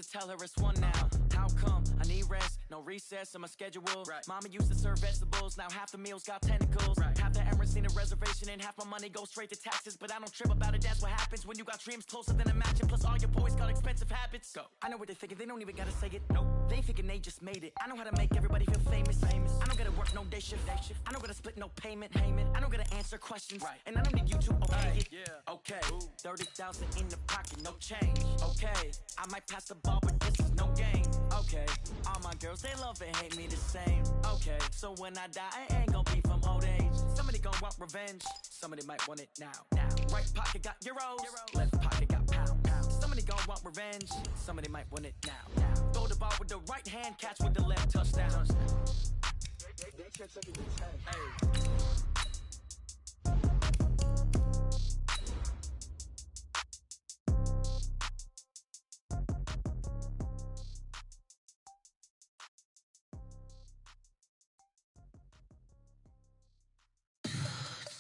just tell her it's one now. How come? I need rest, no recess in my schedule. Right. Mama used to serve vegetables, now half the meals got tentacles. Right. Half the errands need a reservation and half my money goes straight to taxes. But I don't trip about it, that's what happens when you got dreams closer than a mansion. Plus all your boys got expensive habits. Go. I know what they're thinking, they don't even gotta say it. Nope. They ain't thinking they just made it. I know how to make everybody feel famous. I don't gotta work no day shift. I don't gotta split no payment. I don't gotta answer questions. Right. And I don't need you to okay it. Yeah. Okay. 30,000 in the pocket, no change. Okay. I might pass the ball, but this is no game. Okay. All my girls, they love and hate me the same. Okay. So when I die, I ain't gonna be from old age. Somebody gon' want revenge. Somebody might want it now. Right pocket got euros. Left pocket got pounds. Somebody gon' want revenge. Somebody might want it now. Throw the ball with the right hand, catch with the left, touchdown. They can't take it to 10. Hey.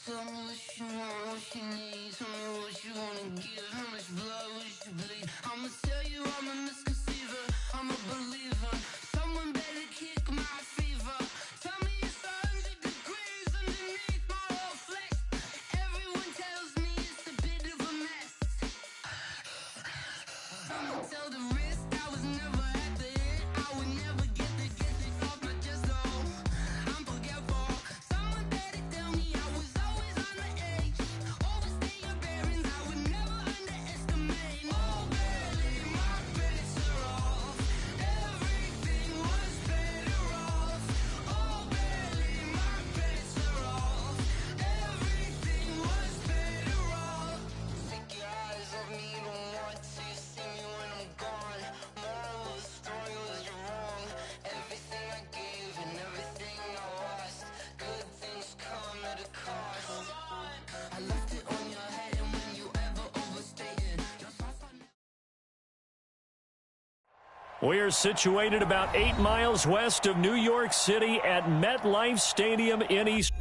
Tell me what you want, what you need. Tell me what you wanna give. How much blood would you bleed? I'ma tell you I'm a misconceiver. I'm a believer. Someone better kick my fever. Tell me it's 100 degrees underneath my whole flesh. Everyone tells me it's a bit of a mess. I'ma tell the risk I was never at the end. I would never get the off my chest though. I'm forgetful. Someone better tell me I was always on the edge. Overstay your bearings, I would never underestimate. Oh barely, my bets are off. Everything was better off. Oh barely, my bets are off. Everything was better off. Take your eyes off me, don't want to see me when I'm gone. Moral of the story was you're wrong. Everything I gave and everything I lost. Good things come at a cost. I left it on your head, and when you ever overstay it, your thoughts are We are situated about 8 miles west of New York City at MetLife Stadium in East.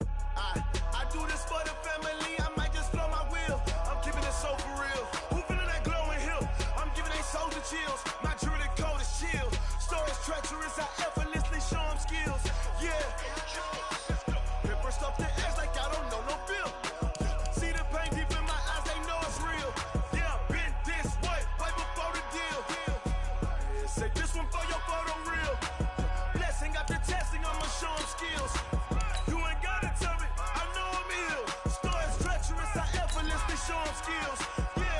I do this for the family, I might just blow my wheel. I'm keeping it so for real. Who feeling that glowing hill? I'm giving they soldier chills. My jewelry code is chill. Stories treacherous, I effortlessly show them skills. Yeah. Paper stuff to edge like I don't know no feel. See the pain deep in my eyes, they know it's real. Yeah, been this way, right before the deal. Say this one for your photo real. Blessing after testing, I'ma show them skills. You ain't gotta tell me, I know I'm ill. Stories treacherous, I effortlessly show them skills. Yeah,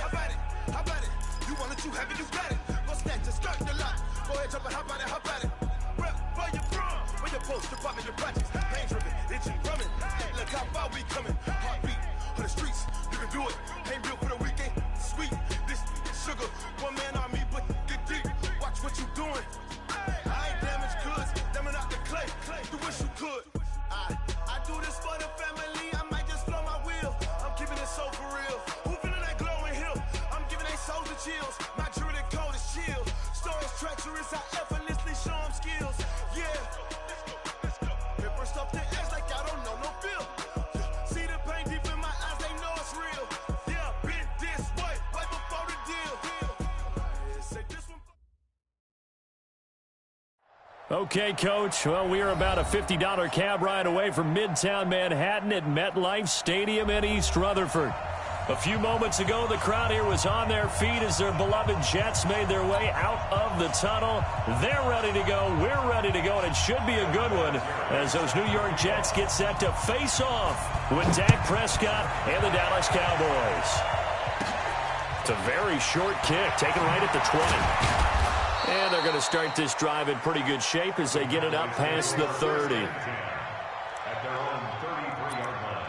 how about it? You want it, you have it, you got it. Go snatch it, skirt the lot. Go ahead, jump it, how about it? Rep where you from? Where you post, your partner, your projects. Pain driven, itching, drumming. Look how far we coming. Heartbeat for the streets, you can do it. Ain't built for the weekend, sweet. This sugar, one man army, but get deep. Watch what you doing. I ain't damaged goods, damn it out the clay. You wish you could. I do this for the family, I might just blow my wheel. I'm keeping it so for real. Who feeling that glowing hill? I'm giving they soldier chills. My jewelry code is chill. Stories treacherous, I effortlessly show them skills. Yeah. Paper stuff to edge like I don't know no feel. See the pain deep in my eyes, they know it's real. Yeah, been this way, right before the deal. Say this one. Okay, Coach. Well, we are about a $50 cab ride away from Midtown Manhattan at MetLife Stadium in East Rutherford. A few moments ago, the crowd here was on their feet as their beloved Jets made their way out of the tunnel. They're ready to go. We're ready to go, and it should be a good one as those New York Jets get set to face off with Dak Prescott and the Dallas Cowboys. It's a very short kick, taken right at the 20. And they're going to start this drive in pretty good shape as they get it up past the 30. At their own 33-yard line.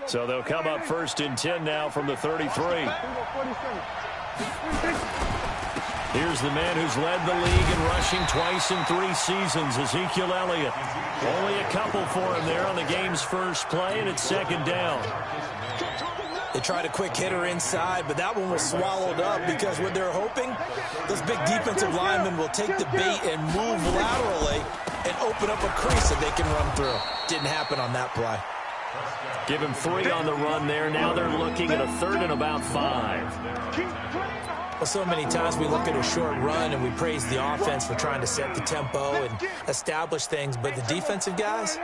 So they'll come up first and 10 now from the 33. Here's the man who's led the league in rushing twice in 3 seasons, Ezekiel Elliott. Only a couple for him there on the game's first play, and it's second down. They tried a quick hitter inside, but that one was swallowed up because what they're hoping, those big defensive linemen will take the bait and move laterally and open up a crease that they can run through. Didn't happen on that play. Give him 3 on the run there. Now they're looking at a 3rd and about 5. Well, so many times we look at a short run and we praise the offense for trying to set the tempo and establish things, but the defensive guys,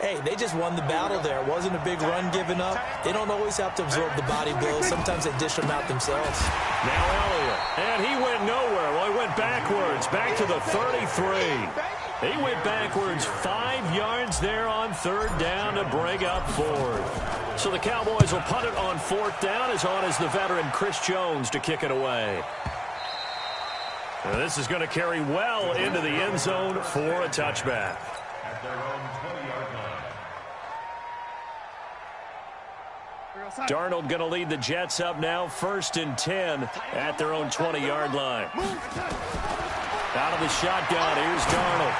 hey, they just won the battle there. It wasn't a big run given up. They don't always have to absorb the body blows. Sometimes they dish them out themselves. Now Elliott, and he went nowhere. Well, he went backwards, back to the 33. He went backwards 5 yards there on 3rd down to bring up 4th. So the Cowboys will punt it on 4th down, as on is the veteran Chris Jones to kick it away. Now this is going to carry well into the end zone for a touchback. At their own 20-yard line. Darnold going to lead the Jets up now, 1st and 10 at their own 20-yard line. Out of the shotgun, here's Darnold.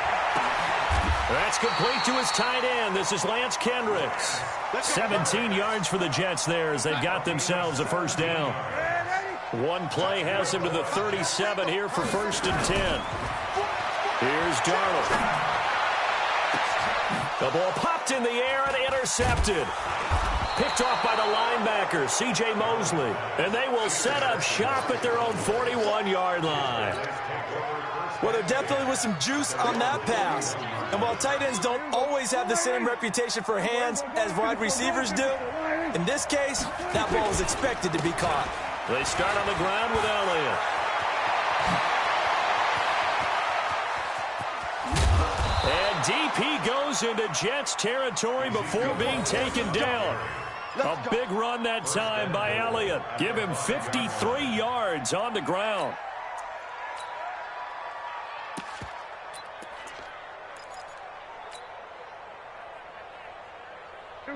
That's complete to his tight end. This is Lance Kendricks. 17 yards for the Jets there as they've got themselves a 1st down. One play has him to the 37 here for 1st and 10. Here's Darnold. The ball popped in the air and intercepted. Picked off by the linebacker, C.J. Mosley. And they will set up shop at their own 41-yard line. Well, there definitely was some juice on that pass. And while tight ends don't always have the same reputation for hands as wide receivers do, in this case, that ball was expected to be caught. They start on the ground with Elliott. And deep he goes into Jets territory before being taken down. A big run that time by Elliott. Give him 53 yards on the ground.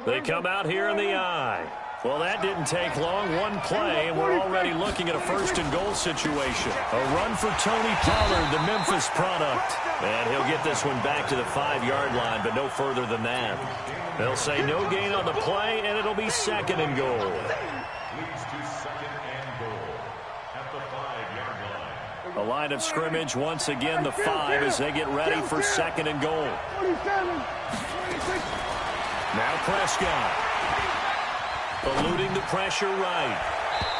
They come out here in the eye. Well, that didn't take long. One play, and we're already looking at a 1st and goal situation. A run for Tony Pollard, the Memphis product. And he'll get this one back to the 5-yard line, but no further than that. They'll say no gain on the play, and it'll be 2nd and goal. Leads to 2nd and goal at the 5-yard line. A line of scrimmage, once again, the 5 as they get ready for 2nd and goal. Now Prescott. Eluding the pressure right.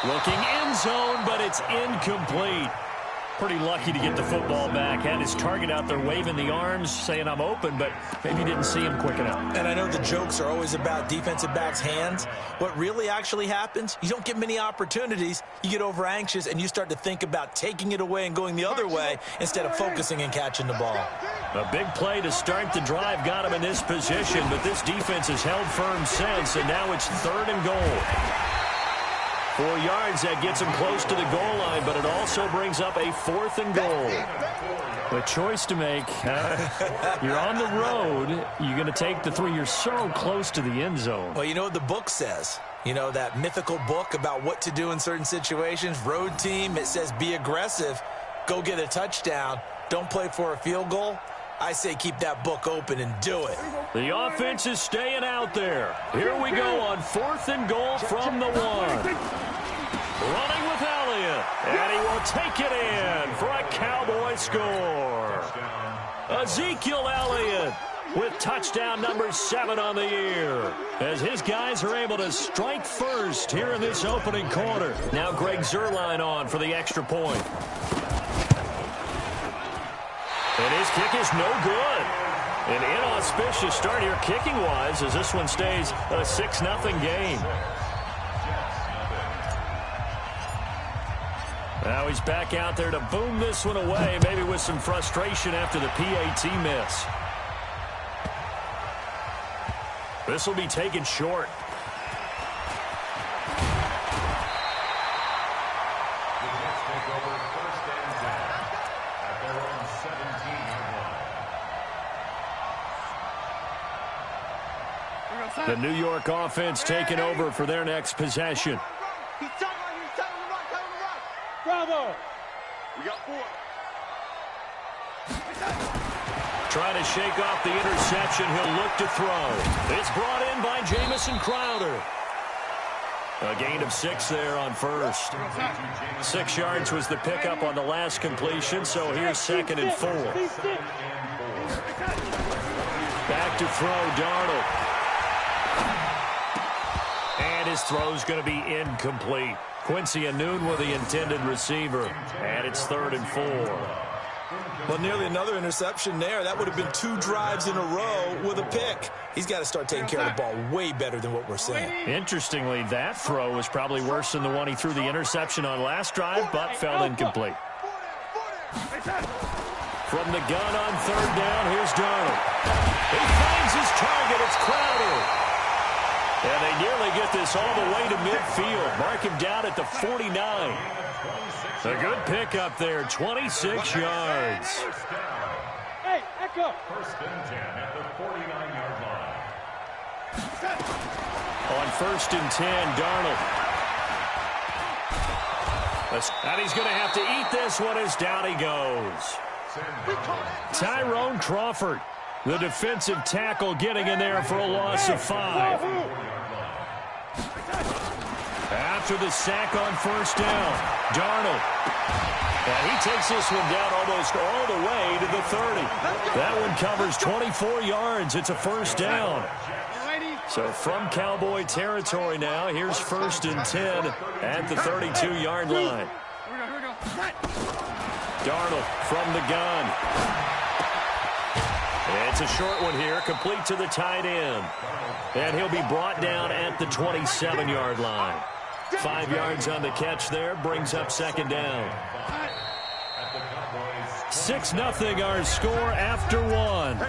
Looking end zone, but it's incomplete. Pretty lucky to get the football back. Had his target out there waving the arms, saying I'm open, but maybe didn't see him quick enough. And I know the jokes are always about defensive backs' hands. What really actually happens, you don't get many opportunities. You get over anxious, and you start to think about taking it away and going the other way instead of focusing and catching the ball. A big play to start the drive got him in this position, but this defense has held firm since, and now it's 3rd and goal. 4 yards, that gets him close to the goal line, but it also brings up a 4th and goal. A choice to make. You're on the road. You're going to take the 3. You're so close to the end zone. Well, you know what the book says. You know, that mythical book about what to do in certain situations. Road team, it says be aggressive. Go get a touchdown. Don't play for a field goal. I say keep that book open and do it. The offense is staying out there. Here we go on 4th and goal from the 1. Running with Elliott, and he will take it in for a Cowboy score. Ezekiel Elliott with touchdown number 7 on the year, as his guys are able to strike first here in this opening quarter. Now Greg Zuerlein on for the extra point. And his kick is no good. An inauspicious start here kicking-wise as this one stays a 6-0 game. Now he's back out there to boom this one away, maybe with some frustration after the PAT miss. This will be taken short. The New York offense taking over for their next possession. Bravo! We got 4. Trying to shake off the interception. He'll look to throw. It's brought in by Jamison Crowder. A gain of 6 there on first. 6 yards was the pickup on the last completion, so here's 2nd and 4. Back to throw, Darnold. And his throw's going to be incomplete. Quincy Anoon with the intended receiver. And it's 3rd and 4. Well, nearly another interception there. That would have been 2 drives in a row with a pick. He's got to start taking care of the ball way better than what we're seeing. Interestingly, that throw was probably worse than the one he threw the interception on last drive, but fell incomplete. From the gun on 3rd down, here's Darnold. He finds his target. It's Crowder. And they nearly get this all the way to midfield. Mark him down at the 49. A good pickup there, 26 yards. Hey, Echo. 1st and 10 at the 49-yard line. On 1st and 10, Darnold. And he's going to have to eat this one as down he goes. Tyrone Crawford, the defensive tackle, getting in there for a loss of 5. After the sack on 1st down, Darnold. And he takes this one down almost all the way to the 30. That one covers 24 yards. It's a 1st down. So from Cowboy territory now, here's 1st and 10 at the 32-yard line. Darnold from the gun. It's a short one here, complete to the tight end. And he'll be brought down at the 27-yard line. 5 yards on the catch there, brings up 2nd down. 6-0 our score after 1.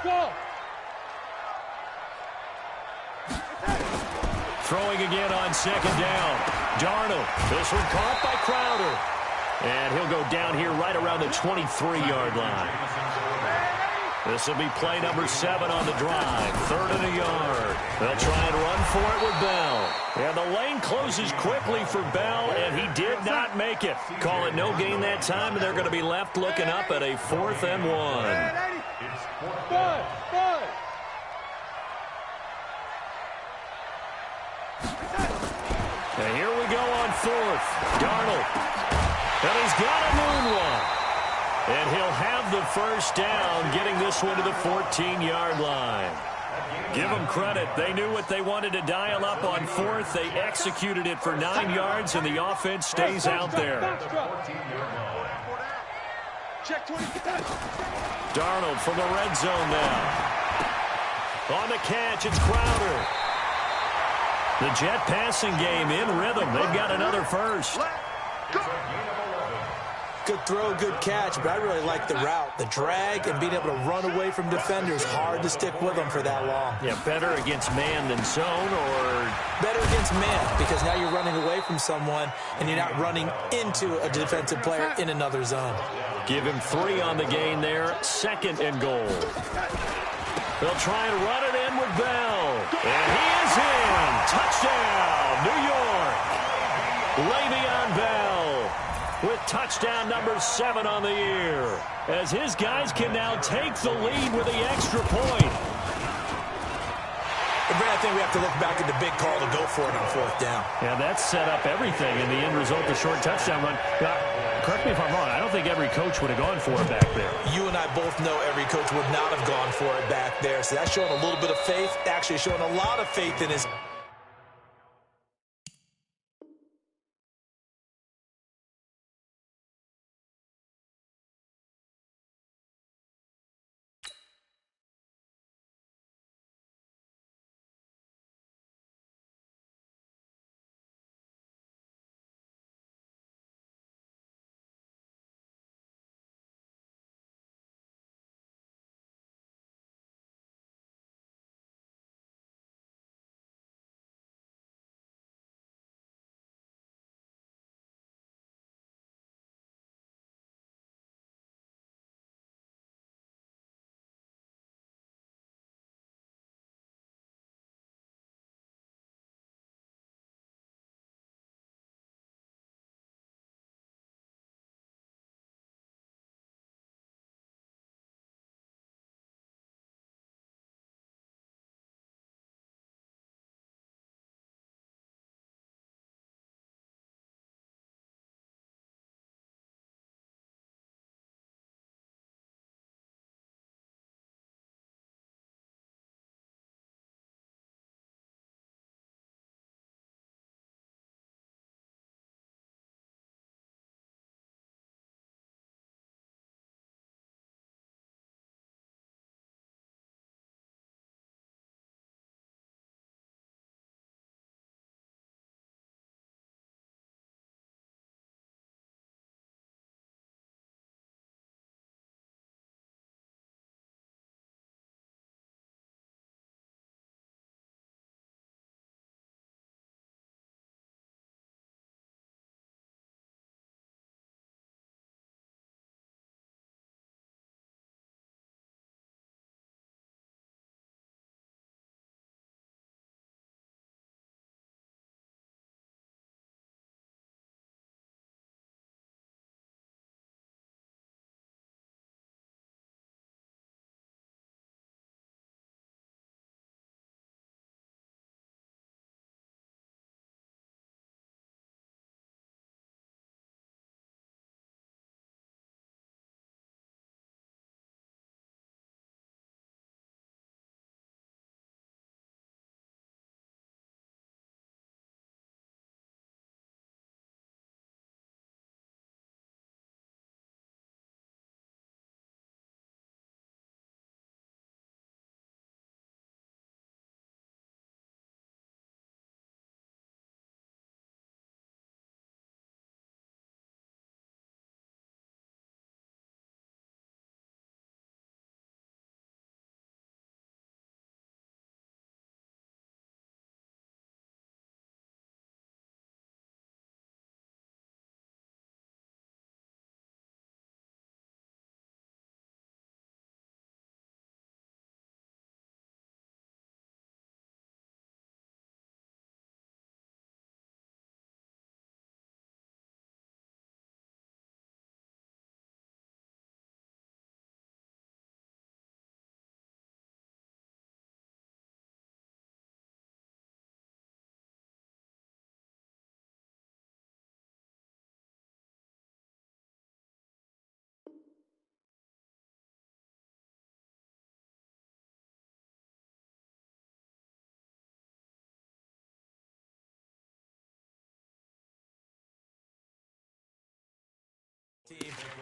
Go. Throwing again on 2nd down. Darnold. This one caught by Crowder. And he'll go down here right around the 23-yard line. This will be play number 7 on the drive. 3rd and a yard. They'll try and run for it with Bell. And the lane closes quickly for Bell, and he did not make it. Call it no gain that time, and they're going to be left looking up at a 4th and 1. And here we go on 4th. Darnold. And he's got a moonwalk. And he'll have the 1st down, getting this one to the 14-yard line. Give them credit. They knew what they wanted to dial up on 4th. They executed it for 9 yards, and the offense stays out there. Darnold from the red zone now. On the catch, it's Crowder. The Jet passing game in rhythm. They've got another 1st. Good throw, good catch, but I really like the route. The drag and being able to run away from defenders, hard to stick with them for that long. Yeah, better against man than zone, or better against man, because now you're running away from someone and you're not running into a defensive player in another zone. Give him 3 on the gain there. 2nd and goal. They'll try and run it in with Bell. And he is in. Touchdown, New York. Le'Veon Bell with touchdown number 7 on the year, as his guys can now take the lead with the extra point. And Brad, I think we have to look back at the big call to go for it on 4th down. Yeah, that set up everything in the end result, the short touchdown run. Correct me if I'm wrong, I don't think every coach would have gone for it back there. You and I both know every coach would not have gone for it back there. So that's showing a little bit of faith, actually showing a lot of faith in his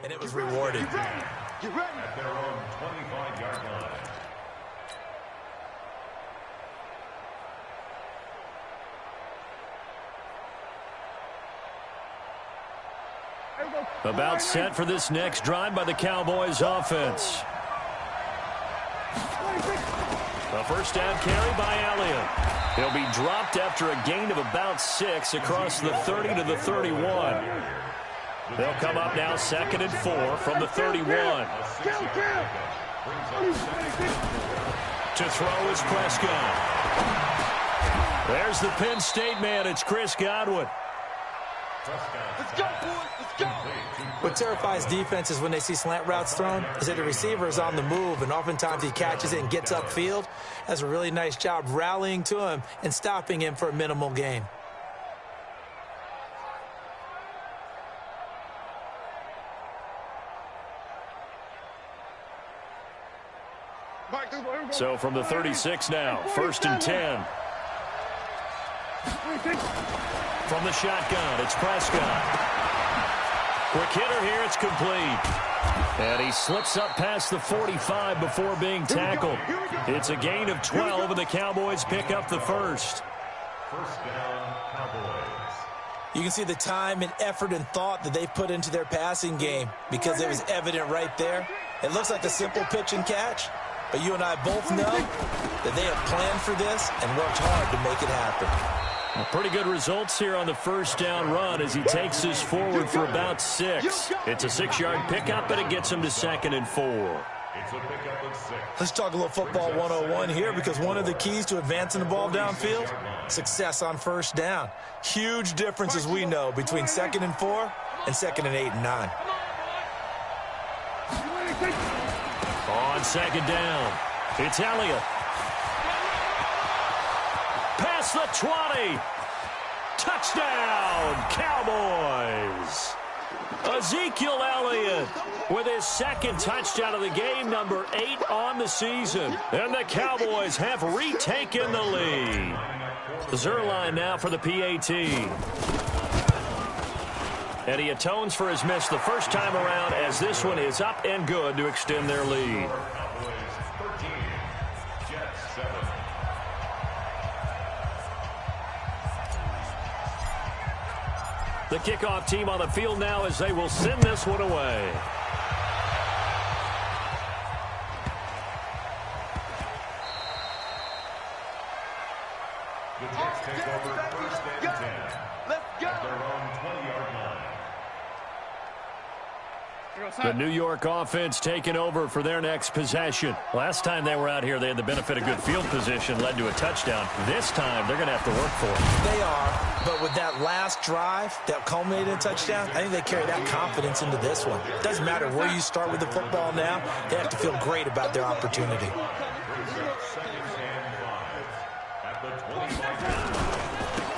and it was rewarded. At their own 25-yard line. About set for this next drive by the Cowboys offense. A first down carry by Elliott. He'll be dropped after a gain of about 6 across the 30 to the 31. They'll come up now 2nd and 4 from the 31. To throw is Prescott. There's the Penn State man. It's Chris Godwin. Let's go, boys. Let's go. What terrifies defenses when they see slant routes thrown is that the receiver is on the move, and oftentimes he catches it and gets upfield. Does a really nice job rallying to him and stopping him for a minimal gain. So from the 36 now, 1st and 10. From the shotgun, it's Prescott. Quick hitter here, it's complete. And he slips up past the 45 before being tackled. It's a gain of 12, and the Cowboys pick up the first. First down, Cowboys. You can see the time and effort and thought that they put into their passing game because it was evident right there. It looks like a simple pitch and catch, but you and I both know that they have planned for this and worked hard to make it happen. Well, pretty good results here on the first down run as he takes us forward for about 6. It's a 6-yard pickup, and it gets him to 2nd and 4. It's a pickup of 6. Let's talk a little football 101 here, because one of the keys to advancing the ball downfield, success on first down. Huge difference, as we know, between 2nd and 4 and 2nd and 8 and 9. On 2nd down, it's Elliott. Past the 20. Touchdown, Cowboys. Ezekiel Elliott with his 2nd touchdown of the game, number 8 on the season. And the Cowboys have retaken the lead. Zerline now for the PAT. And he atones for his miss the first time around, as this one is up and good to extend their lead. The kickoff team on the field now as they will send this one away. The Jets take over 1st and 10. Let's go. At their own 20-yard line. The New York offense taking over for their next possession. Last time they were out here, they had the benefit of good field position, led to a touchdown. This time, they're going to have to work for it. They are, but with that last drive that culminated in a touchdown, I think they carry that confidence into this one. It doesn't matter where you start with the football now. They have to feel great about their opportunity.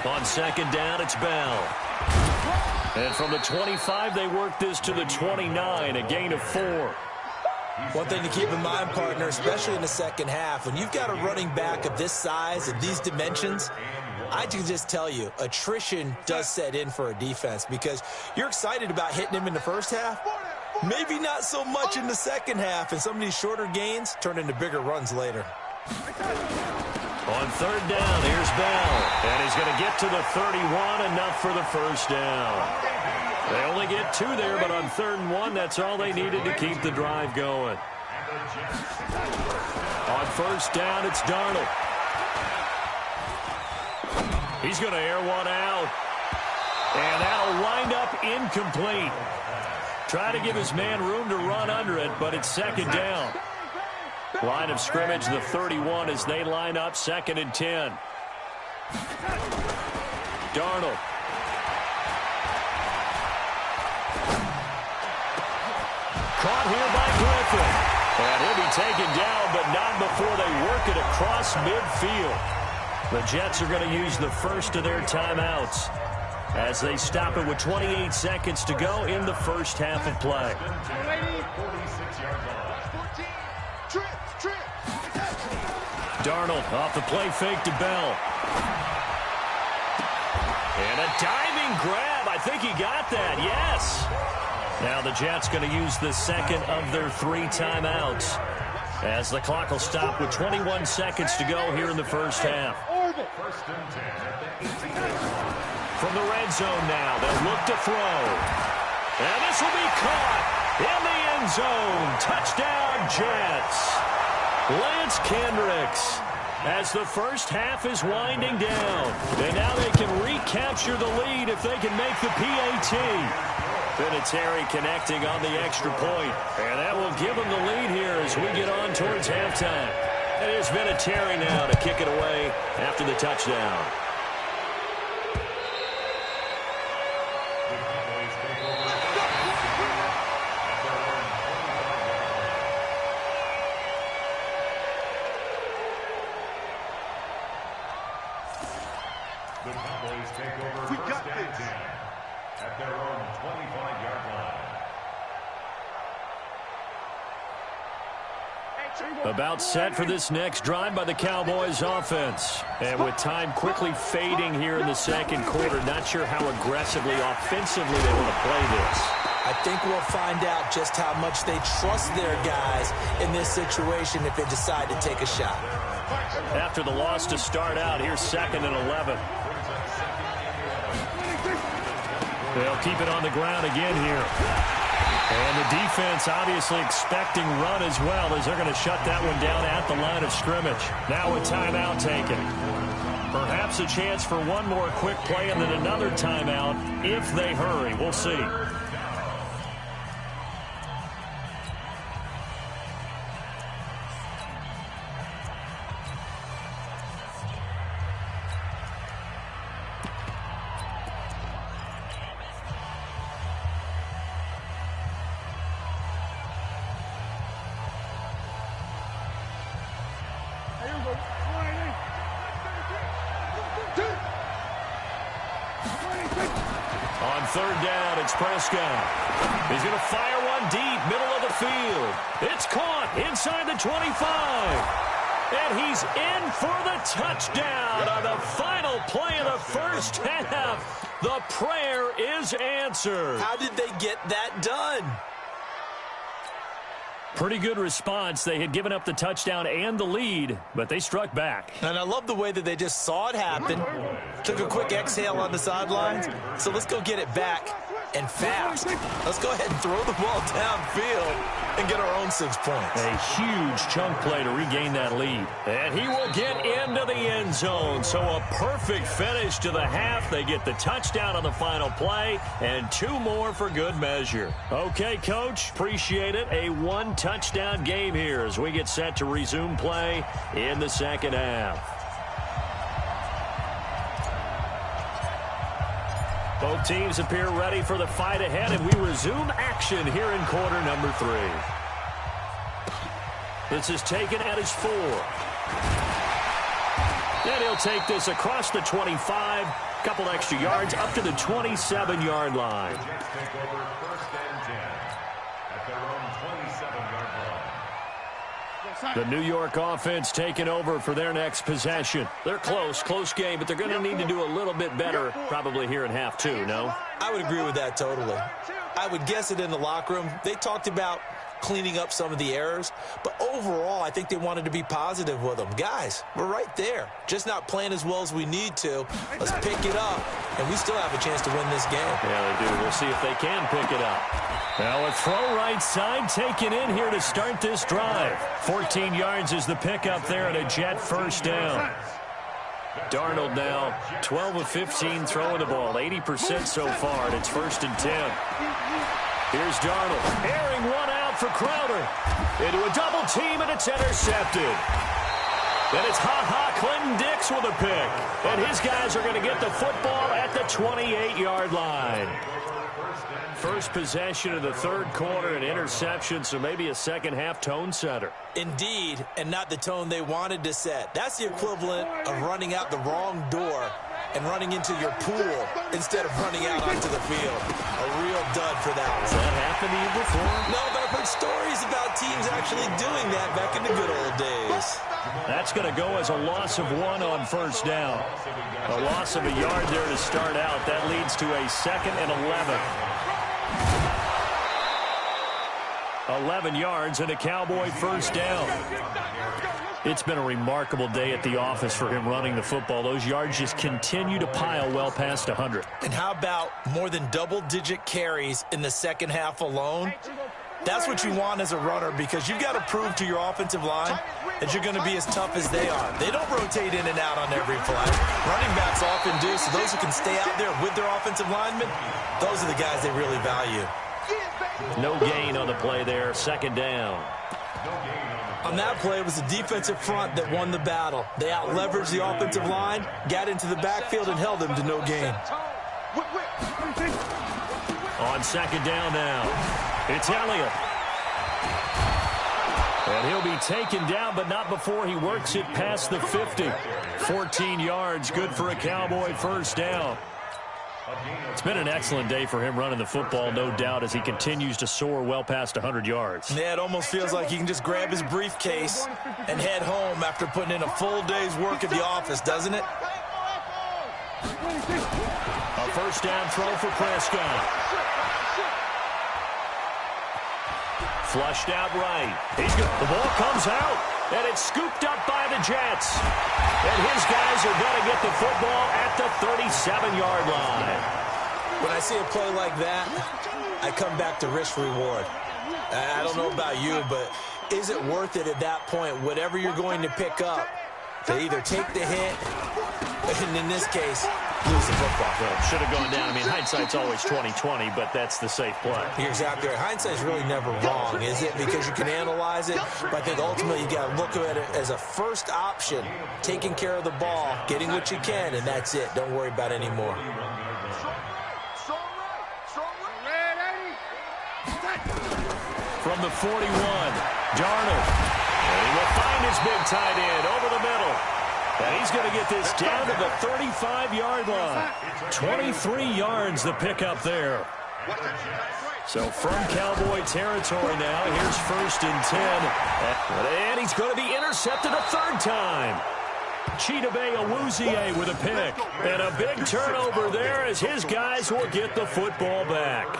On 2nd down, it's Bell. And from the 25, they work this to the 29, a gain of 4. One thing to keep in mind, partner, especially in the second half, when you've got a running back of this size, of these dimensions, I can just tell you, attrition does set in for a defense, because you're excited about hitting him in the first half, maybe not so much in the second half, and some of these shorter gains turn into bigger runs later. On 3rd down, here's Bell. And he's going to get to the 31, enough for the first down. They only get 2 there, but on 3rd and 1, that's all they needed to keep the drive going. On 1st down, it's Darnold. He's going to air one out. And that'll wind up incomplete. Try to give his man room to run under it, but it's 2nd down. Line of scrimmage, the 31, as they line up 2nd and 10. Darnold. Caught here by Griffin. And he'll be taken down, but not before they work it across midfield. The Jets are going to use the first of their timeouts as they stop it with 28 seconds to go in the first half of play. Darnold off the play fake to Bell. And a diving grab. I think he got that, yes. Now the Jets going to use the second of their 3 timeouts as the clock will stop with 21 seconds to go here in the first half. First and 10 at the 18. From the red zone now, they'll look to throw. And this will be caught in the end zone. Touchdown, Jets. Lance Kendricks, as the first half is winding down. And now they can recapture the lead if they can make the PAT. Vinatieri connecting on the extra point. And that will give them the lead here as we get on towards halftime. It is Vinatieri now to kick it away after the touchdown. The Cowboys take over first and 10 at their own 25-yard line. About set for this next drive by the Cowboys offense. And with time quickly fading here in the second quarter, not sure how aggressively, offensively they want to play this. I think we'll find out just how much they trust their guys in this situation if they decide to take a shot. After the loss to start out, here's 2nd and 11. They'll keep it on the ground again here. And the defense obviously expecting run as well, as they're going to shut that one down at the line of scrimmage. Now a timeout taken. Perhaps a chance for one more quick play and then another timeout if they hurry. We'll see. On 3rd down, it's Prescott. He's going to fire one deep, middle of the field. It's caught inside the 25. And he's in for the touchdown on the final play of the first half. The prayer is answered. How did they get that done? Pretty good response. They had given up the touchdown and the lead, but they struck back. And I love the way that they just saw it happen, took a quick exhale on the sidelines. So let's go get it back and fast. Let's go ahead and throw the ball downfield and get our own 6 points. A huge chunk play to regain that lead. And he will get into the end zone. So a perfect finish to the half. They get the touchdown on the final play and 2 more for good measure. Okay, Coach, appreciate it. A 1-touchdown game here as we get set to resume play in the second half. Both teams appear ready for the fight ahead, and we resume action here in quarter number 3. This is taken at his 4. And he'll take this across the 25, couple extra yards up to the 27-yard line. The Jets take over first and 10 at their own 27-yard line. The New York offense taking over for their next possession. They're close game, but they're going to need to do a little bit better probably here in half 2, no? I would agree with that totally. I would guess it in the locker room. They talked about cleaning up some of the errors, but overall, I think they wanted to be positive with them. Guys, we're right there. Just not playing as well as we need to. Let's pick it up, and we still have a chance to win this game. Yeah, they do. We'll see if they can pick it up. Now a throw right side taken in here to start this drive. 14 yards is the pickup there at a Jet first down. Darnold now 12 of 15 throwing the ball, 80% so far, and it's 1st and 10. Here's Darnold, airing one out for Crowder. Into a double team, and it's intercepted. Then it's Clinton Dix with a pick. And his guys are going to get the football at the 28-yard line. First possession of the 3rd quarter, an interception, so maybe a second-half tone setter. Indeed, and not the tone they wanted to set. That's the equivalent of running out the wrong door and running into your pool instead of running out onto the field. A real dud for that one. Has that happened to you before? No, but I've heard stories about teams actually doing that back in the good old days. That's going to go as a loss of 1 on first down. A loss of a yard there to start out. That leads to a 2nd and 11. 11 yards and a Cowboy first down. It's been a remarkable day at the office for him running the football. Those yards just continue to pile well past 100. And how about more than double-digit carries in the second half alone? That's what you want as a runner, because you've got to prove to your offensive line that you're going to be as tough as they are. They don't rotate in and out on every play. Running backs often do, so those who can stay out there with their offensive linemen, those are the guys they really value. No gain on the play there, second down. On that play, it was the defensive front that won the battle. They out-leveraged the offensive line, got into the backfield, and held them to no gain. On second down now, it's Elliott. And he'll be taken down, but not before he works it past the 50. 14 yards, good for a Cowboy first down. It's been an excellent day for him running the football, no doubt, as he continues to soar well past 100 yards. Yeah, it almost feels like he can just grab his briefcase and head home after putting in a full day's work at the office, doesn't it? A first down throw for Prescott. Flushed out right. The ball comes out, and it's scooped up by the Jets. And his guys are going to get the football at the 37-yard line. When I see a play like that, I come back to risk-reward. I don't know about you, but is it worth it at that point, whatever you're going to pick up, to either take the hit, and in this case, lose the football? Well, should have gone down. I mean, hindsight's always 20/20, but that's the safe play. You're exactly right. Hindsight's really never wrong, is it? Because you can analyze it, but I think ultimately you got to look at it as a first option, taking care of the ball, getting what you can, and that's it. Don't worry about any more. From the 41, Darnold. And he will find his big tight end over the middle. And he's going to get this down to the 35-yard line. 23 yards the pickup there. So from Cowboy territory now, here's first and 10. And he's going to be intercepted a third time. Chidobe Awuzie with a pick. And a big turnover there as his guys will get the football back.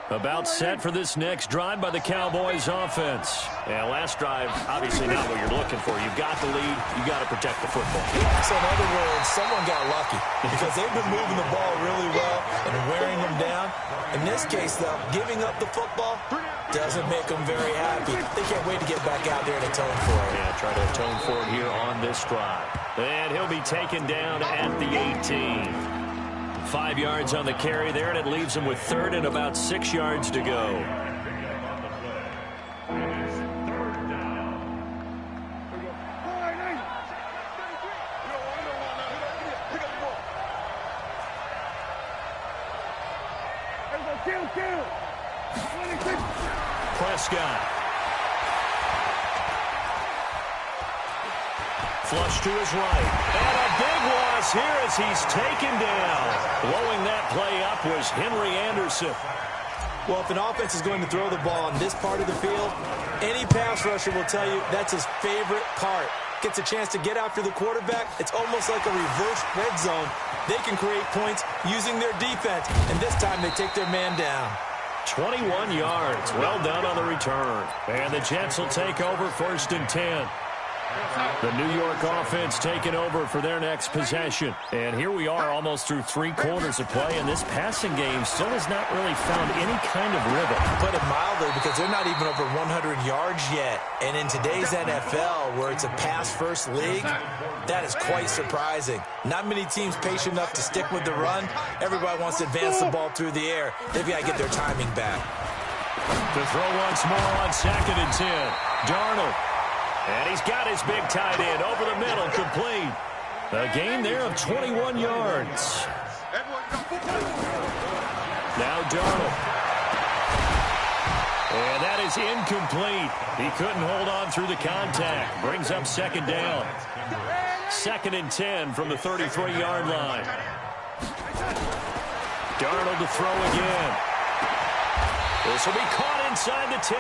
About set for this next drive by the Cowboys offense. And last drive, obviously not what you're looking for. You've got the lead. You've got to protect the football. So in other words, someone got lucky because they've been moving the ball really well and wearing them down. In this case, though, giving up the football doesn't make them very happy. They can't wait to get back out there and atone for it. Yeah, try to atone for it here on this drive. And he'll be taken down at the 18. 5 yards on the carry there, and it leaves him with third and about 6 yards to go. Prescott. Flush to his right. And a big loss here as he's taken down. Blowing that play up was Henry Anderson. Well, if an offense is going to throw the ball on this part of the field, any pass rusher will tell you that's his favorite part. Gets a chance to get after the quarterback. It's almost like a reverse red zone. They can create points using their defense, and this time they take their man down. 21 yards. Well done on the return. And the Jets will take over first and 10. The New York offense taking over for their next possession. And here we are almost through 3 quarters of play, and this passing game still has not really found any kind of rhythm. Put it mildly, because they're not even over 100 yards yet. And in today's NFL, where it's a pass-first league, that is quite surprising. Not many teams patient enough to stick with the run. Everybody wants to advance the ball through the air. They've got to get their timing back. To throw once more on second and 10. Darnold. And he's got his big tight end over the middle, complete. A gain there of 21 yards. Now Darnold. And that is incomplete. He couldn't hold on through the contact. Brings up second down. Second and 10 from the 33-yard line. Darnold to throw again. This will be caught inside the 10.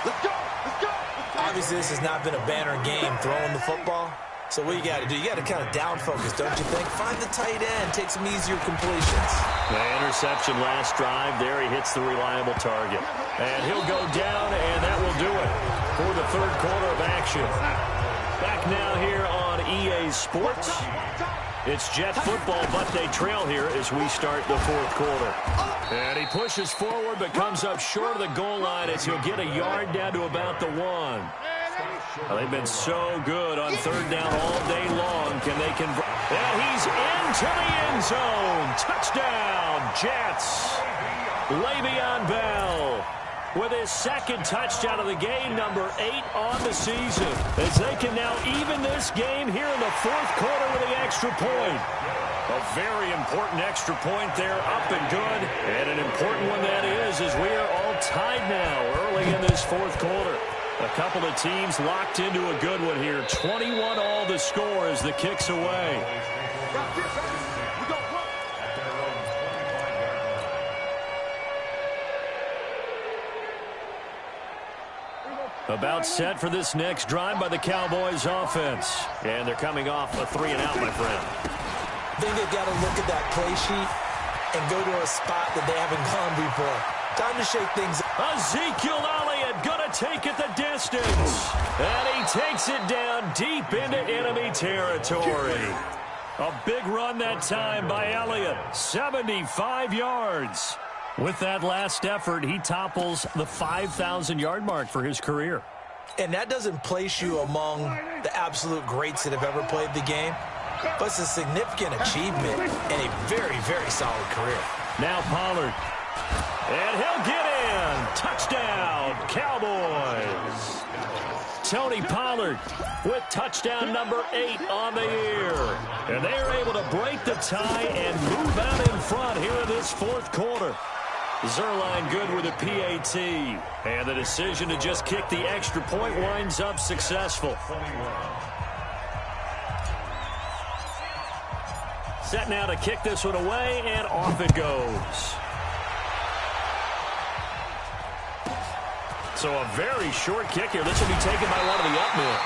Let's go! Let's go! Obviously, this has not been a banner game throwing the football, So what you got to do, you got to kind of down focus, don't you think? Find the tight end, take some easier completions. The interception last drive. There he hits the reliable target. And he'll go down, and that will do it for the third quarter of action. Back now here on EA Sports. It's Jet football, but they trail here as we start the fourth quarter. And he pushes forward, but comes up short of the goal line as he'll get a yard down to about the 1. Well, they've been so good on third down all day long. Can they convert? And he's into the end zone. Touchdown, Jets. Le'Veon Bell with his second touchdown of the game, number 8 on the season, as they can now even this game here in the fourth quarter with the extra point. A very important extra point there, up and good. And an important one that is, as we are all tied now early in this fourth quarter. A couple of teams locked into a good one here. 21 all the score as the kick's away. About set for this next drive by the Cowboys offense. And thee coming off a 3-and-out, my friend. I think they've got to look at that play sheet and go to a spot that they haven't gone before. Time to shake things up. Ezekiel Elliott gonna take it the distance. And he takes it down deep into enemy territory. A big run that time by Elliott. 75 yards. With that last effort, he topples the 5,000-yard mark for his career. And that doesn't place you among the absolute greats that have ever played the game, but it's a significant achievement and a very, very solid career. Now Pollard. And he'll get in. Touchdown, Cowboys. Tony Pollard with touchdown number 8 on the year. And they are able to break the tie and move out in front here in this fourth quarter. Zerline good with a PAT. And the decision to just kick the extra point winds up successful. Set now to kick this one away, and off it goes. So a very short kick here. This will be taken by one of the up men.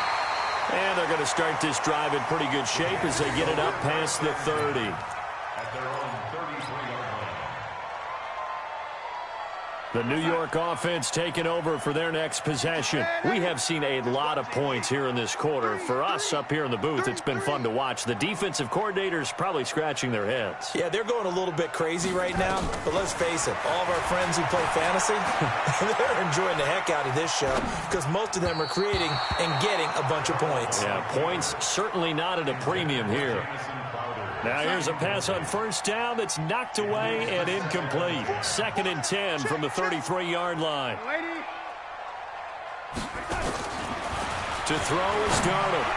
And they're going to start this drive in pretty good shape as they get it up past the 30. At their own 33-yard line. The New York offense taking over for their next possession. We have seen a lot of points here in this quarter. For us up here in the booth, it's been fun to watch. The defensive coordinators probably scratching their heads. Yeah, they're going a little bit crazy right now, but let's face it, all of our friends who play fantasy, they're enjoying the heck out of this show because most of them are creating and getting a bunch of points. Yeah, points certainly not at a premium here. Now here's a pass on first down that's knocked away and incomplete. 2nd and 10 from the 33-yard line. To throw is Darnold.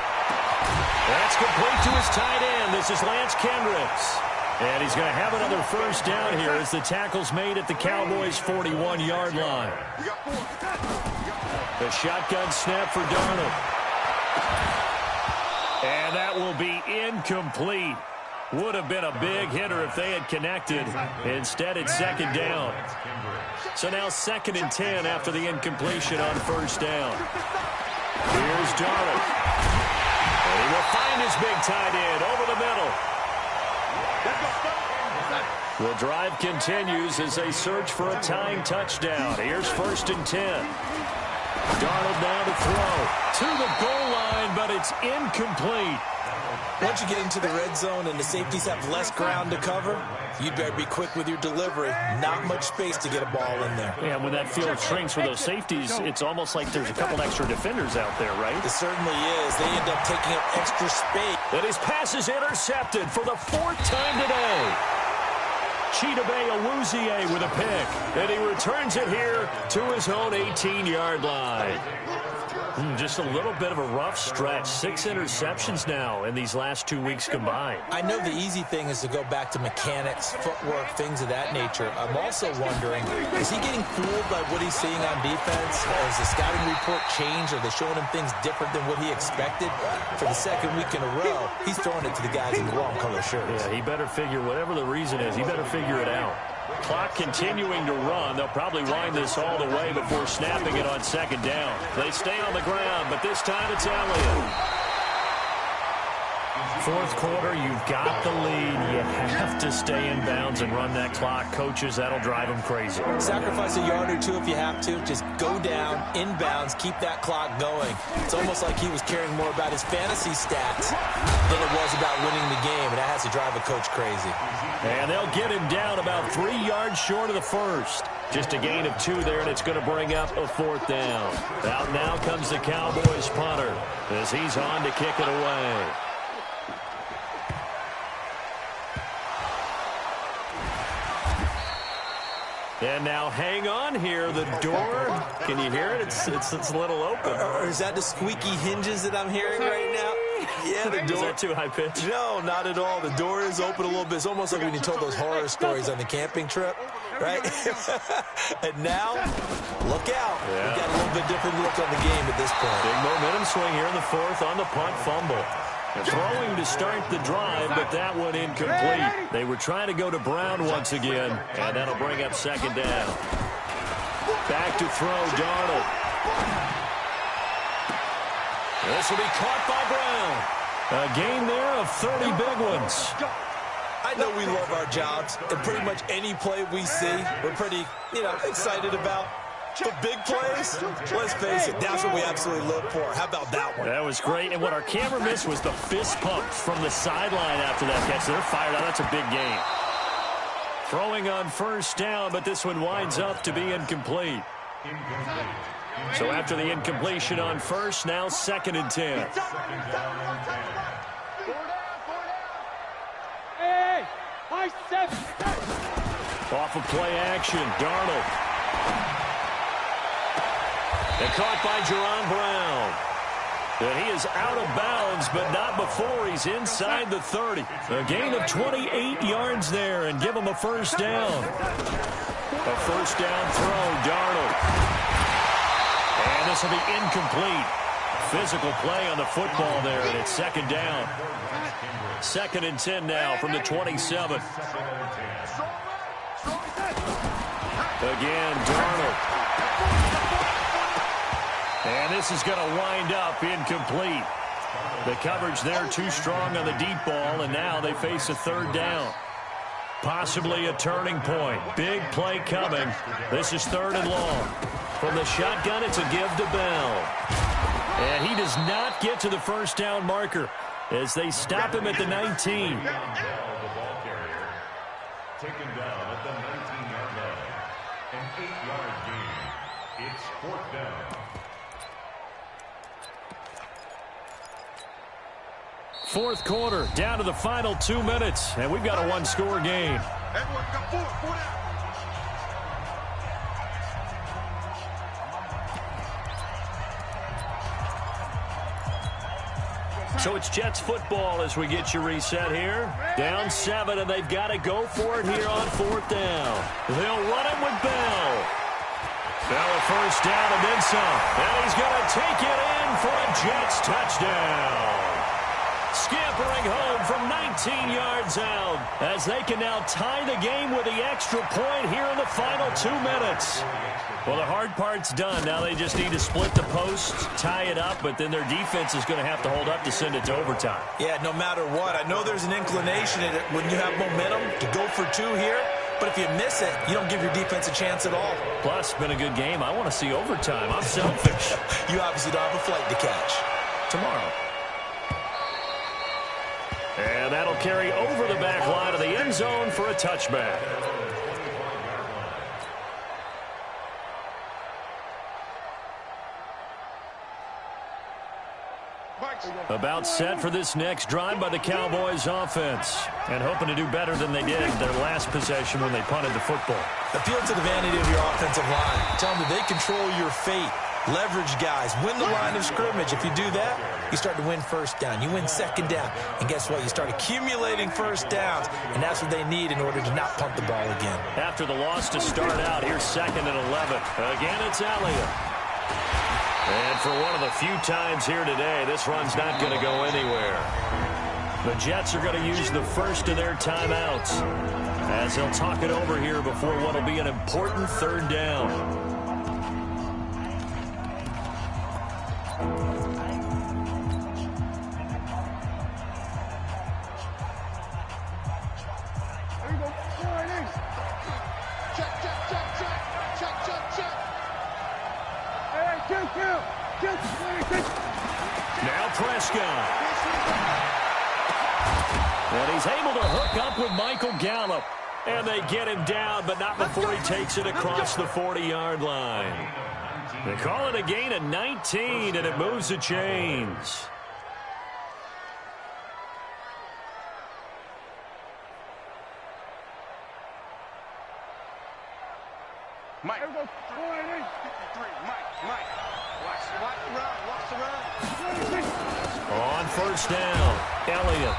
That's complete to his tight end. This is Lance Kendricks. And he's going to have another first down here as the tackle's made at the Cowboys' 41-yard line. The shotgun snap for Darnold. And that will be incomplete. Would have been a big hitter if they had connected. Instead, it's 2nd down. So now 2nd and 10 after the incompletion on first down. Here's Darnold. And he will find his big tight end over the middle. The drive continues as they search for a tying touchdown. Here's 1st and 10. Darnold now to throw to the goal line, but it's incomplete. Once you get into the red zone and the safeties have less ground to cover, you'd better be quick with your delivery. Not much space to get a ball in there. Yeah, when that field shrinks for those safeties, it's almost like there's a couple extra defenders out there, right? It certainly is. They end up taking up extra space. And his pass is intercepted for the 4th time today. Chidobe Awuzie with a pick. And he returns it here to his own 18-yard line. Just a little bit of a rough stretch. 6 interceptions now in these last 2 weeks combined. I know the easy thing is to go back to mechanics, footwork, things of that nature. I'm also wondering, is he getting fooled by what he's seeing on defense? Has the scouting report changed? Are they showing him things different than what he expected? For the 2nd week in a row, he's throwing it to the guys in the wrong color shirts. Yeah, he better figure, whatever the reason is, he better figure it out. Clock continuing to run. They'll probably wind this all the way before snapping it on 2nd down. They stay on the ground, but this time it's Elliott. Fourth quarter, you've got the lead. You have to stay in bounds and run that clock. Coaches, that'll drive them crazy. Sacrifice a yard or two if you have to. Just go down, in bounds, keep that clock going. It's almost like he was caring more about his fantasy stats than it was about winning the game, and that has to drive a coach crazy. And they'll get him down about 3 yards short of the first. Just a gain of 2 there, and it's going to bring up a fourth down. Out now comes the Cowboys punter as he's on to kick it away. And now hang on here. The door, can you hear it? It's a little open. Or is that the squeaky hinges that I'm hearing right now? Yeah, the door. Is that too high pitch? No, not at all. The door is open a little bit. It's almost like when you told those horror stories on the camping trip, right? And now, look out. Yeah. We've got a little bit different look on the game at this point. Big momentum swing here in the fourth on the punt fumble. Throwing to start the drive, but that one incomplete. They were trying to go to Brown once again, and that'll bring up second down. Back to throw, Darnold. This will be caught by Brown. A gain there of 30 big ones. I know we love our jobs, and pretty much any play we see, we're pretty, excited about. But big plays, let's face it, that's what we absolutely live for. How about that one? That was great. And what our camera missed was the fist pump from the sideline after that catch. They're fired out. That's a big gain. Throwing on first down, but this one winds up to be incomplete. So after the incompletion on first, now 2nd and 10. Off of play action, Darnold. And caught by Jerron Brown. And he is out of bounds, but not before he's inside the 30. A gain of 28 yards there, and give him a first down. A first down throw, Darnold. And this will be incomplete. Physical play on the football there, and it's 2nd down. 2nd and 10 now from the 27. Again, Darnold. And this is going to wind up incomplete. The coverage there too strong on the deep ball, and now they face a 3rd down. Possibly a turning point. Big play coming. This is 3rd and long. From the shotgun, it's a give to Bell. And he does not get to the first down marker as they stop him at the 19. Taken down at the 19-yard line. An 8-yard gain. It's 4th down. 4th quarter, down to the final 2 minutes, and we've got a 1-score game. Everyone got 4 down. So it's Jets football as we get you reset here. Down 7, and they've got to go for it here on 4th down. They'll run it with Bell. Bell a first down and then some. And he's going to take it in for a Jets touchdown. Scampering home from 19 yards out as they can now tie the game with the extra point here in the final 2 minutes. Well, the hard part's done. Now they just need to split the post, tie it up, but then their defense is going to have to hold up to send it to overtime. Yeah, no matter what. I know there's an inclination in it when you have momentum to go for 2 here, but if you miss it, you don't give your defense a chance at all. Plus, it's been a good game. I want to see overtime. I'm selfish. You obviously don't have a flight to catch. Tomorrow. And that'll carry over the back line of the end zone for a touchback. About set for this next drive by the Cowboys offense. And hoping to do better than they did their last possession when they punted the football. Appeal to the vanity of your offensive line. Tell them that they control your fate. Leverage guys. Win the line of scrimmage. If you do that, you start to win first down. You win second down. And guess what? You start accumulating first downs. And that's what they need in order to not punt the ball again. After the loss to start out, here's 2nd and 11. Again, it's Elliott. And for one of the few times here today, this run's not going to go anywhere. The Jets are going to use the first of their timeouts as they'll talk it over here before what will be an important 3rd down. Now Prescott. And he's able to hook up with Michael Gallup. And they get him down, but not before he takes it across the 40-yard line. They call it a gain of 19, and it moves the chains. Mike. Mike. Watch the run. On first down, Elliott.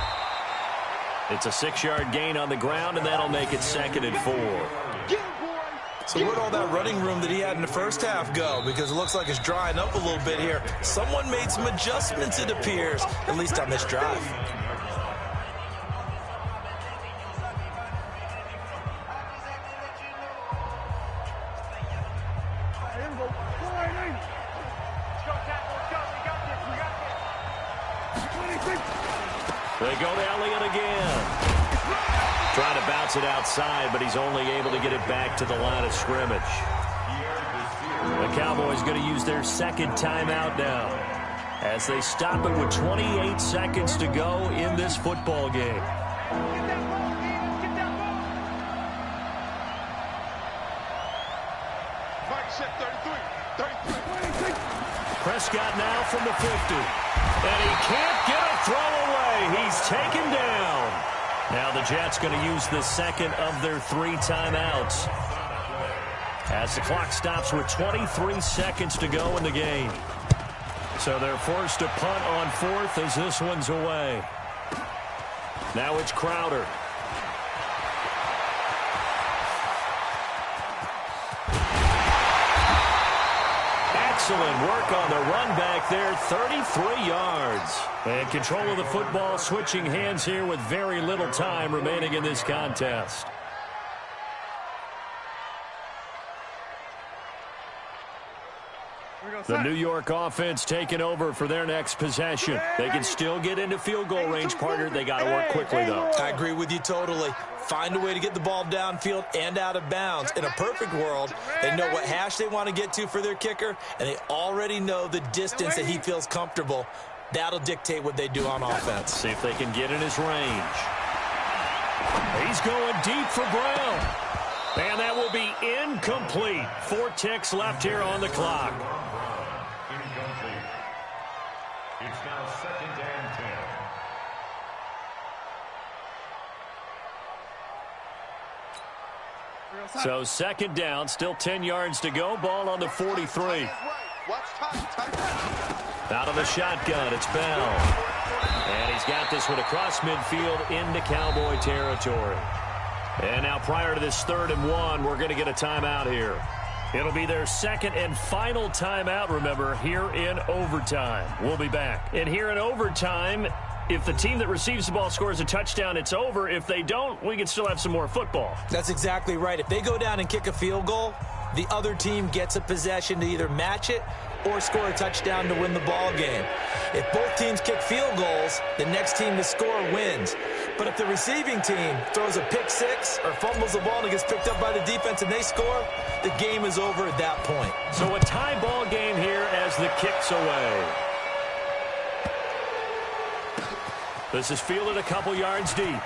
It's a 6-yard gain on the ground, and that'll make it 2nd and 4. So where'd all that running room that he had in the first half go? Because it looks like it's drying up a little bit here. Someone made some adjustments, it appears, at least on this drive. They go to Elliott again. Trying to bounce it outside, but he's only able to get it back to the line of scrimmage. The Cowboys going to use their 2nd timeout now as they stop it with 28 seconds to go in this football game. Prescott now from the 50. And he can't get a throw away. He's taken down. Now the Jets going to use the 2nd of their 3 timeouts as the clock stops with 23 seconds to go in the game. So they're forced to punt on 4th as this one's away. Now it's Crowder. Excellent work on the run back there, 33 yards. And control of the football switching hands here with very little time remaining in this contest. The New York offense taking over for their next possession. They can still get into field goal range, partner. They got to work quickly, though. I agree with you totally. Find a way to get the ball downfield and out of bounds. In a perfect world, they know what hash they want to get to for their kicker, and they already know the distance that he feels comfortable. That'll dictate what they do on offense. See if they can get in his range. He's going deep for Brown. And that will be incomplete. 4 ticks left here on the clock. Incomplete. It's now 2nd and 10. So 2nd down, still 10 yards to go. Ball on the 43. Out of the shotgun, it's Bell. And he's got this one across midfield into Cowboy territory. And now prior to this 3rd and 1, we're going to get a timeout here. It'll be their 2nd and final timeout, remember, here in overtime. We'll be back. And here in overtime, if the team that receives the ball scores a touchdown, it's over. If they don't, we can still have some more football. That's exactly right. If they go down and kick a field goal, the other team gets a possession to either match it or score a touchdown to win the ball game. If both teams kick field goals, the next team to score wins. But if the receiving team throws a pick 6 or fumbles the ball and it gets picked up by the defense and they score, the game is over at that point. So a tie ball game here as the kick's away. This is fielded a couple yards deep.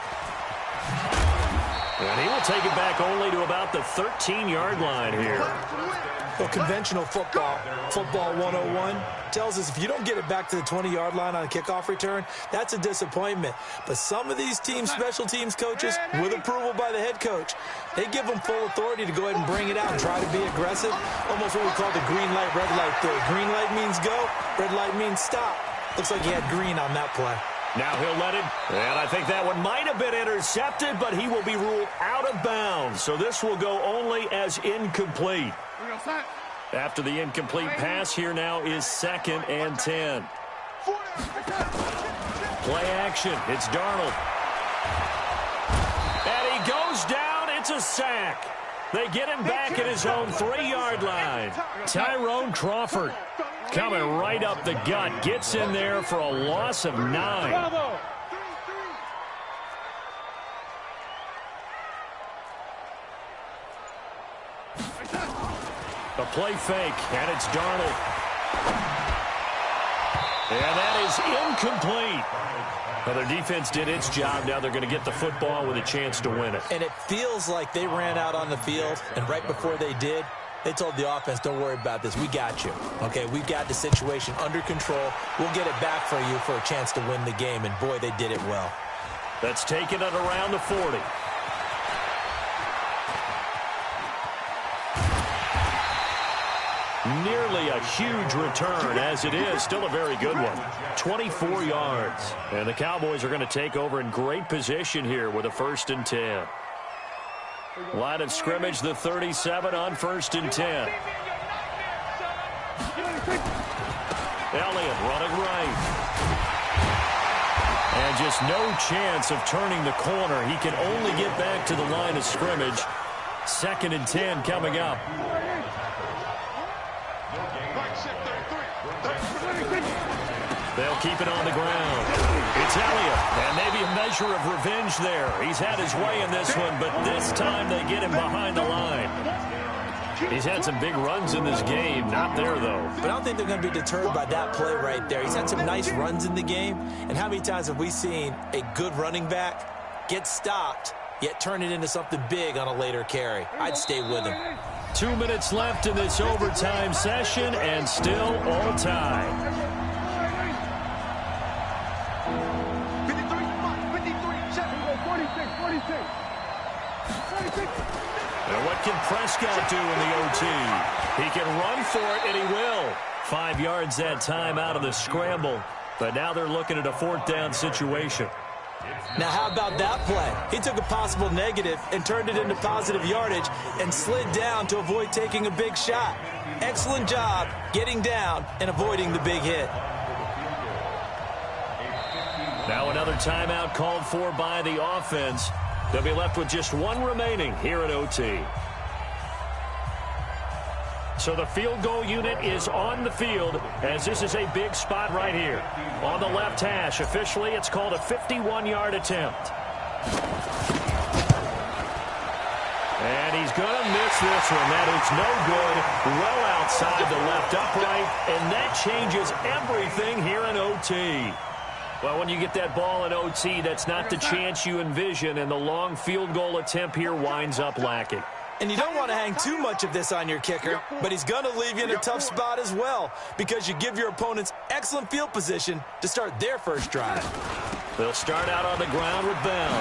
And he will take it back only to about the 13-yard line here. Well, conventional football 101, tells us if you don't get it back to the 20-yard line on a kickoff return, that's a disappointment. But some of these teams, special teams coaches, with approval by the head coach, they give them full authority to go ahead and bring it out and try to be aggressive. Almost what we call the green light, red light theory. Green light means go, red light means stop. Looks like he had green on that play. Now he'll let it, and I think that one might have been intercepted, but he will be ruled out of bounds. So this will go only as incomplete. After the incomplete pass, here now is 2nd and 10. Play action. It's Darnold. And he goes down. It's a sack. They get him back at his own 3-yard line. Tyrone Crawford coming right up the gut. Gets in there for a loss of 9. A play fake, and it's Darnold. And that is incomplete. Well, their defense did its job. Now they're going to get the football with a chance to win it. And it feels like they ran out on the field, and right before they did, they told the offense, don't worry about this. We got you. Okay, we've got the situation under control. We'll get it back for you for a chance to win the game. And, boy, they did it well. That's taken it around the 40. Nearly a huge return, as it is. Still a very good one. 24 yards. And the Cowboys are going to take over in great position here with a 1st and 10. Line of scrimmage, the 37 on 1st and 10. Elliott running right. And just no chance of turning the corner. He can only get back to the line of scrimmage. 2nd and 10 coming up. They'll keep it on the ground. It's Elliott, and maybe a measure of revenge there. He's had his way in this one, but this time they get him behind the line. He's had some big runs in this game. Not there, though. But I don't think they're going to be deterred by that play right there. He's had some nice runs in the game, and how many times have we seen a good running back get stopped, yet turn it into something big on a later carry? I'd stay with him. 2 minutes left in this overtime session, and still all tied. And what can Prescott do in the OT? He can run for it, and he will. 5 yards that time out of the scramble. But now they're looking at a 4th down situation. Now, how about that play? He took a possible negative and turned it into positive yardage and slid down to avoid taking a big shot. Excellent job getting down and avoiding the big hit. Now another timeout called for by the offense. They'll be left with just one remaining here at OT. So the field goal unit is on the field, as this is a big spot right here. On the left hash, officially it's called a 51-yard attempt. And he's going to miss this one. That is no good. Well outside the left upright, and that changes everything here in OT. Well, when you get that ball in OT, that's not the chance you envision, and the long field goal attempt here winds up lacking. And you don't want to hang too much of this on your kicker, but he's going to leave you in a tough spot as well, because you give your opponents excellent field position to start their first drive. They'll start out on the ground with Bell.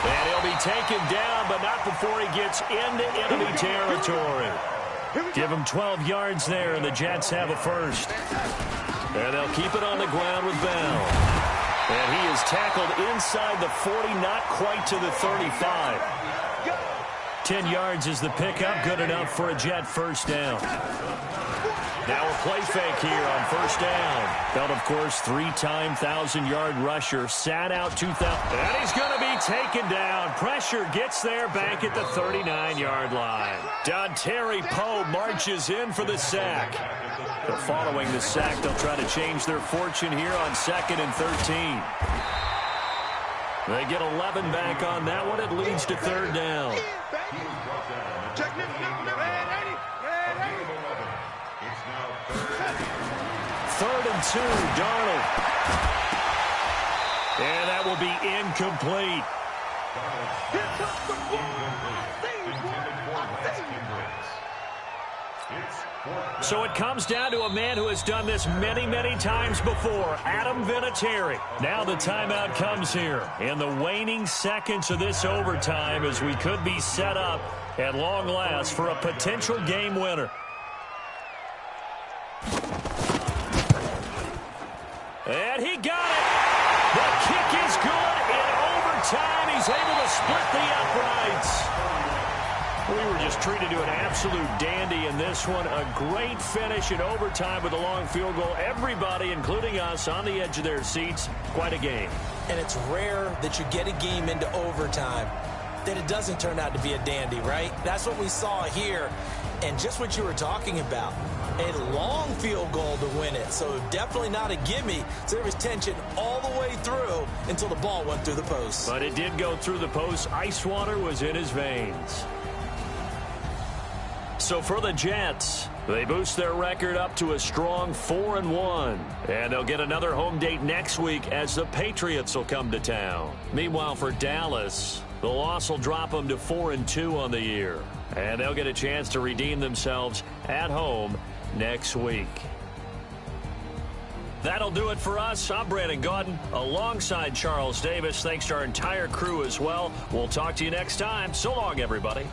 And he'll be taken down, but not before he gets into enemy territory. Give him 12 yards there, and the Jets have a first. And they'll keep it on the ground with Bell. And he is tackled inside the 40, not quite to the 35. 10 yards is the pickup, good enough for a Jet first down. Now a play fake here on first down. Bell, of course, 3-time 1,000-yard rusher, sat out 2,000. And he's going to be taken down. Pressure gets there back at the 39-yard line. Dontari Poe marches in for the sack. But following the sack, they'll try to change their fortune here on 2nd and 13. They get 11 back on that one. It leads to 3rd down. Third and 2, Darnold. And that will be incomplete. So it comes down to a man who has done this many, many times before, Adam Vinatieri. Now the timeout comes here in the waning seconds of this overtime, as we could be set up at long last for a potential game winner. And he got it. The kick is good in overtime. He's able to split the uprights. We were just treated to an absolute dandy in this one. A great finish in overtime with a long field goal. Everybody, including us, on the edge of their seats. Quite a game. And it's rare that you get a game into overtime that it doesn't turn out to be a dandy, right? That's what we saw here. And just what you were talking about, a long field goal to win it. So definitely not a gimme. So there was tension all the way through until the ball went through the post. But it did go through the post. Ice water was in his veins. So for the Jets, they boost their record up to a strong 4-1. And they'll get another home date next week as the Patriots will come to town. Meanwhile, for Dallas, the loss will drop them to 4-2 on the year. And they'll get a chance to redeem themselves at home next week. That'll do it for us. I'm Brandon Gaudin alongside Charles Davis. Thanks to our entire crew as well. We'll talk to you next time. So long, everybody.